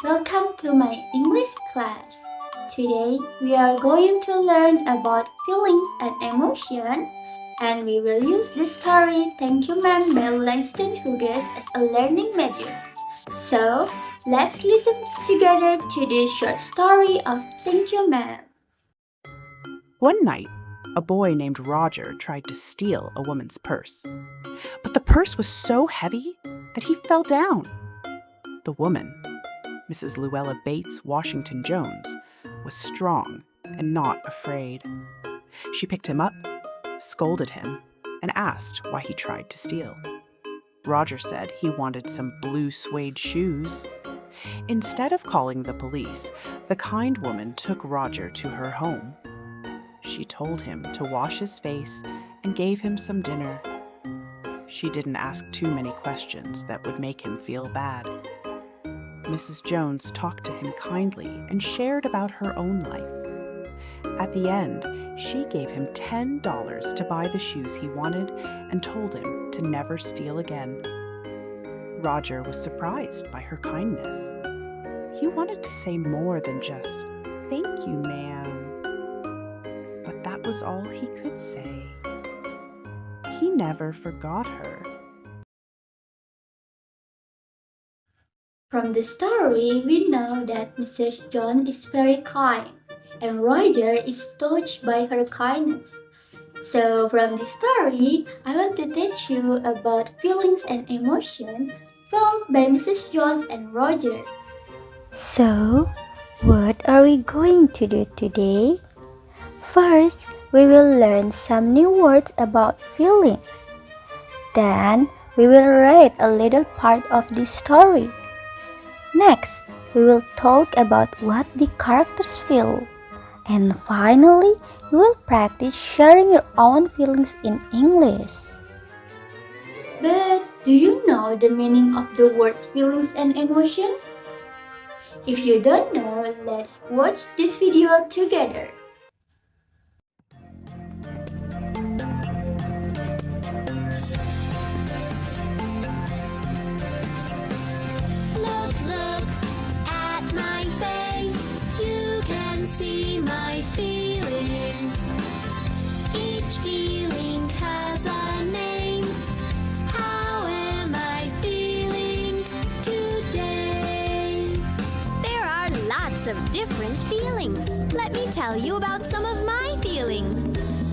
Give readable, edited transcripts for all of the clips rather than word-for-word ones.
Welcome to my English class. Today we are going to learn about feelings and emotion, and we will use the story Thank You Ma'am by Langston Hughes as a learning medium. So, let's listen together to this short story of Thank You Ma'am. One night, a boy named Roger tried to steal a woman's purse. But the purse was so heavy that he fell down. The woman, Mrs. Luella Bates Washington Jones, was strong and not afraid. She picked him up, scolded him, and asked why he tried to steal. Roger said he wanted some blue suede shoes. Instead of calling the police, the kind woman took Roger to her home. She told him to wash his face and gave him some dinner. She didn't ask too many questions that would make him feel bad. Mrs. Jones talked to him kindly and shared about her own life. At the end, she gave him $10 to buy the shoes he wanted and told him to never steal again. Roger was surprised by her kindness. He wanted to say more than just, "Thank you, ma'am." But that was all he could say. He never forgot her. From the story, we know that Mrs. Jones is very kind, and Roger is touched by her kindness. So, from this story, I want to teach you about feelings and emotion felt by Mrs. Jones and Roger. So, what are we going to do today? First, we will learn some new words about feelings. Then, we will read a little part of this story. Next, we will talk about what the characters feel. And finally, we will practice sharing your own feelings in English. But do you know the meaning of the words feelings and emotion? If you don't know, let's watch this video together. Look at my face. You can see my feelings. Each feeling has a name. How am I feeling today? There are lots of different feelings. Let me tell you about some of my feelings.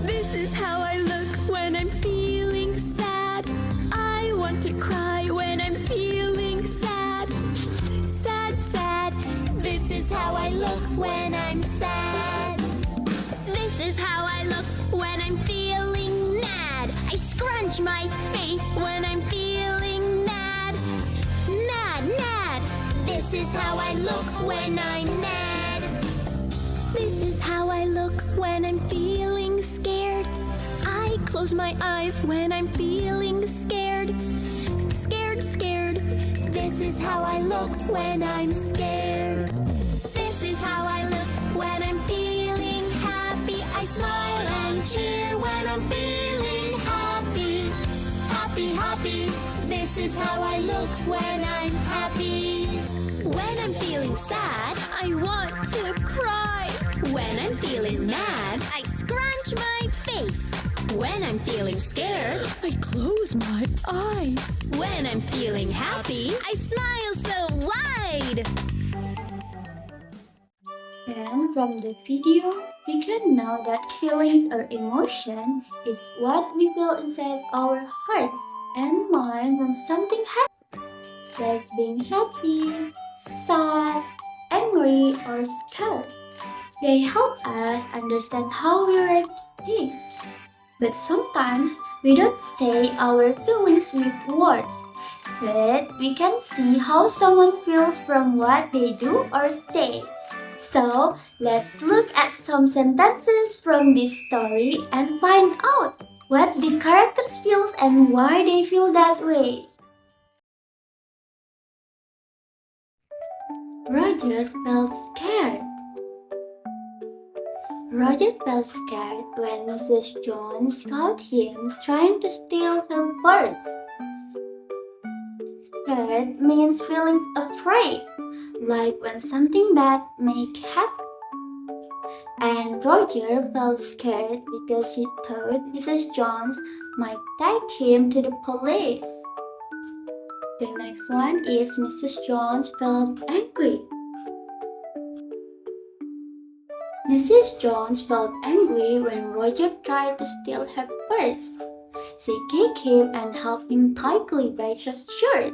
This is how I look when I'm feeling sad. I want to cry when I'm feeling sad. Sad. This is how I look when I'm sad. This is how I look when I'm feeling mad. I scrunch my face when I'm feeling mad. Mad. This is how I look when I'm mad. This is how I look when I'm feeling scared. I close my eyes when I'm feeling scared. Scared. This is how I look when I'm scared. This is how I look when I'm feeling happy. I smile and cheer when I'm feeling happy. Happy. This is how I look when I'm happy. When I'm feeling sad, I want to cry. When I'm feeling mad, I scrunch my face. When I'm feeling scared, I close my eyes. When I'm feeling happy, I smile so wide. And from the video, we can know that feelings or emotion is what we feel inside our heart and mind when something happens, like being happy, sad, angry, or scared. They help us understand how we react to things. But sometimes we don't say our feelings with words, but we can see how someone feels from what they do or say. So, let's look at some sentences from this story and find out what the characters feel and why they feel that way. Roger felt scared. Roger felt scared when Mrs. Jones caught him trying to steal her purse. Scared means feeling afraid, like when something bad may happen. And Roger felt scared because he thought Mrs. Jones might take him to the police. The next one is Mrs. Jones felt angry. Mrs. Jones felt angry when Roger tried to steal her purse. She kicked him and held him tightly by his shirt.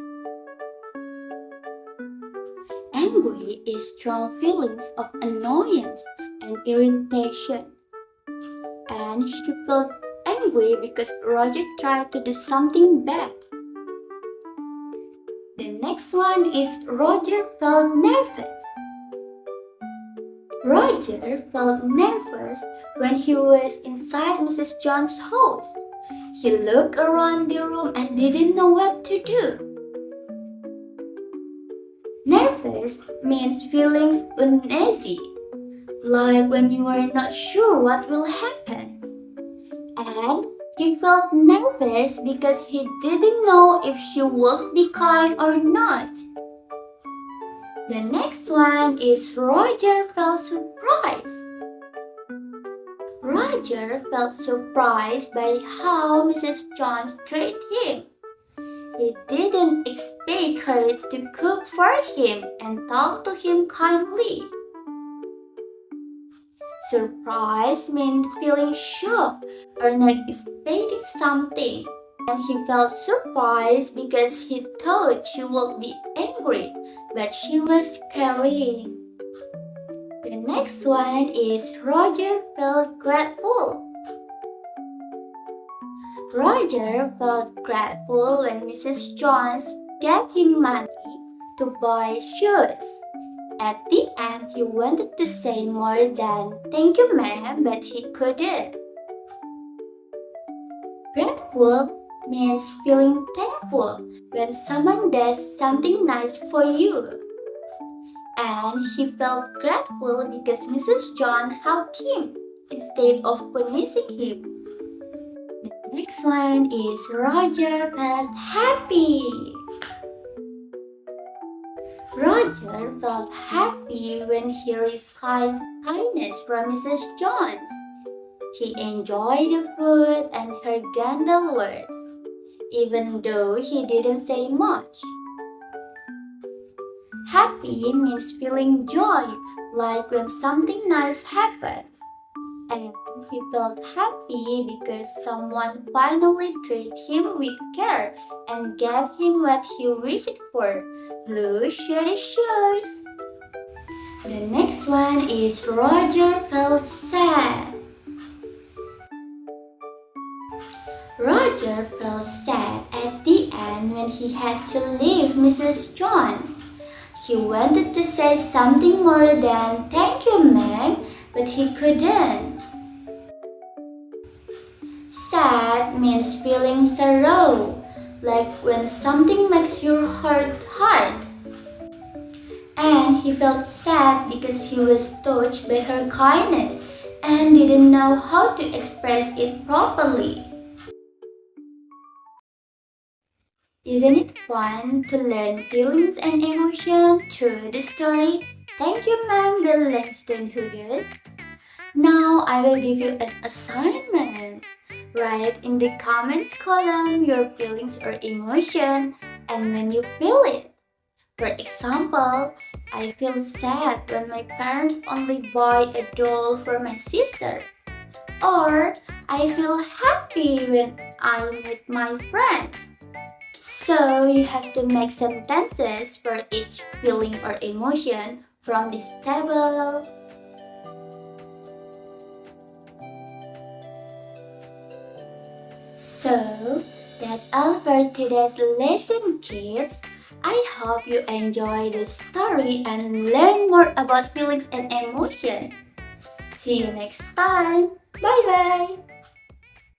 Angry is strong feelings of annoyance and irritation. And she felt angry because Roger tried to do something bad. The next one is Roger felt nervous. Roger felt nervous when he was inside Mrs. Jones' house. He looked around the room and didn't know what to do. Nervous means feeling uneasy, like when you are not sure what will happen. And he felt nervous because he didn't know if she would be kind or not. The next one is Roger felt surprised. Roger felt surprised by how Mrs. Jones treated him. He didn't expect her to cook for him and talk to him kindly. Surprise means feeling shocked or not expecting something. And he felt surprised because he thought she would be angry, but she was carrying. The next one is Roger felt grateful. Roger felt grateful when Mrs. Jones gave him money to buy shoes. At the end, he wanted to say more than "Thank you, ma'am," but he couldn't. Grateful means feeling thankful when someone does something nice for you. And he felt grateful because Mrs. John helped him instead of punishing him. The next one is Roger felt happy. Roger felt happy when he received kindness from Mrs. Jones. He enjoyed the food and her gentle words, even though he didn't say much. Happy means feeling joy, like when something nice happens. And he felt happy because someone finally treated him with care and gave him what he wished for, blue shiny shoes. The next one is Roger felt sad. Roger felt sad at the end when he had to leave Mrs. Jones. He wanted to say something more than "Thank you, ma'am," but he couldn't. Sad means feeling sorrow, like when something makes your heart hard. And he felt sad because he was touched by her kindness and didn't know how to express it properly. Isn't it fun to learn feelings and emotions through the story? Thank you, ma'am, by Langston Hughes. Now I will give you an assignment. Write in the comments column your feelings or emotion and when you feel it. For example, I feel sad when my parents only buy a doll for my sister. Or I feel happy when I'm with my friends. So you have to make sentences for each feeling or emotion from this table. So that's all for today's lesson, kids. I hope you enjoy the story and learn more about feelings and emotion. See you next time. Bye bye.